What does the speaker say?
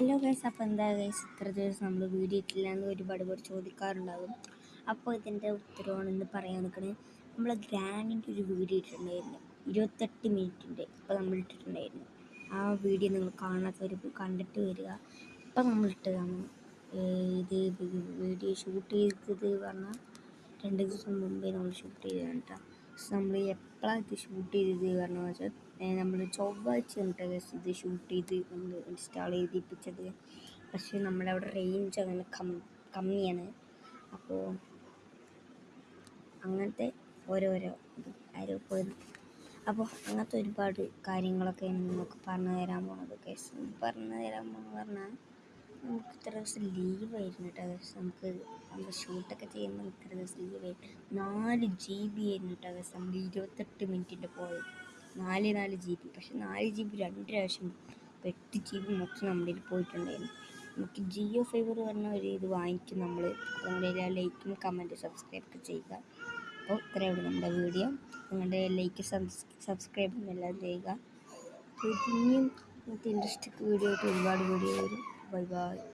Hello guys, അപ്പോൾ എന്താ guys ഇത്ര ദിവസം നമ്മൾ വീഡിയോ ഇട്ടില്ല എന്ന് ഒരുപാട് പേർ ചോദിക്കാറുണ്ടാകും. അപ്പോൾ ഇതിൻ്റെ ഉത്തരവാണെന്ന് പറയാൻ നിൽക്കണേ. നമ്മളെ ഗ്രാൻഡിൻ്റെ ഒരു വീഡിയോ ഇട്ടിട്ടുണ്ടായിരുന്നു, 28 മിനിറ്റിൻ്റെ. ഇപ്പോൾ നമ്മൾ ഇട്ടിട്ടുണ്ടായിരുന്നു. ആ വീഡിയോ നിങ്ങൾ കാണാത്തവർ കണ്ടിട്ട് വരിക. ഇപ്പം നമ്മളിട്ടതാണ്. ഇത് വീഡിയോ ഷൂട്ട് ചെയ്തത് പറഞ്ഞാൽ 2 ദിവസം മുമ്പേ നമ്മൾ ഷൂട്ട് ചെയ്തതാണ് കേട്ടോ. പക്ഷെ നമ്മൾ എപ്പോഴാണ് ഇത് ഷൂട്ട് ചെയ്തത് പറഞ്ഞാൽ വെച്ചാൽ നമ്മൾ ചൊവ്വാഴ്ച ഇത് ഷൂട്ട് ചെയ്ത് നമ്മൾ ഇൻസ്റ്റാൾ ചെയ്തിപ്പിച്ചത്. പക്ഷേ നമ്മളവിടെ റേഞ്ച് അങ്ങനെ കമ്മിയാണ്. അപ്പോൾ അങ്ങനത്തെ ഓരോരോ ആരോപണം. അപ്പോൾ അങ്ങനത്തെ ഒരുപാട് കാര്യങ്ങളൊക്കെയാണ് നമുക്ക് പറഞ്ഞു തരാൻ പോകുന്നത്. പറഞ്ഞു തരാൻ പോകുന്നത് പറഞ്ഞാൽ നമുക്ക് ഇത്ര ദിവസം ലീവായിരുന്നു കേട്ടോ. നമുക്ക് നമ്മൾ ഷൂട്ടൊക്കെ ചെയ്യുമ്പോൾ ഇത്ര ദിവസം ലീവായിരുന്നു. 4 GB ആയിരുന്നു കേട്ടോ നമ്മൾ 28 മിനിറ്റിൻ്റെ പോയത്. 4 GB. പക്ഷെ 4 GB 2 പ്രാവശ്യം 8 GB മൊത്തം നമ്മുടെ പോയിട്ടുണ്ടായിരുന്നു. നമുക്ക് ജിയോ ഫൈബർ പറഞ്ഞ ഒരു ഇത് വാങ്ങിക്കും നമ്മൾ. നിങ്ങളുടെ ലൈക്കും കമൻറ്റ് സബ്സ്ക്രൈബ് ചെയ്യുക. അപ്പോൾ ഇത്രയുള്ളൂ നമ്മുടെ വീഡിയോ. നിങ്ങളുടെ ലൈക്ക് സബ്സ്ക്രൈബ് എല്ലാം ചെയ്യുക. ഇനിയും ഇൻട്രസ്റ്റിംഗ് വീഡിയോ ആയിട്ട് ഒരുപാട് വീഡിയോ വരും. Bye bye.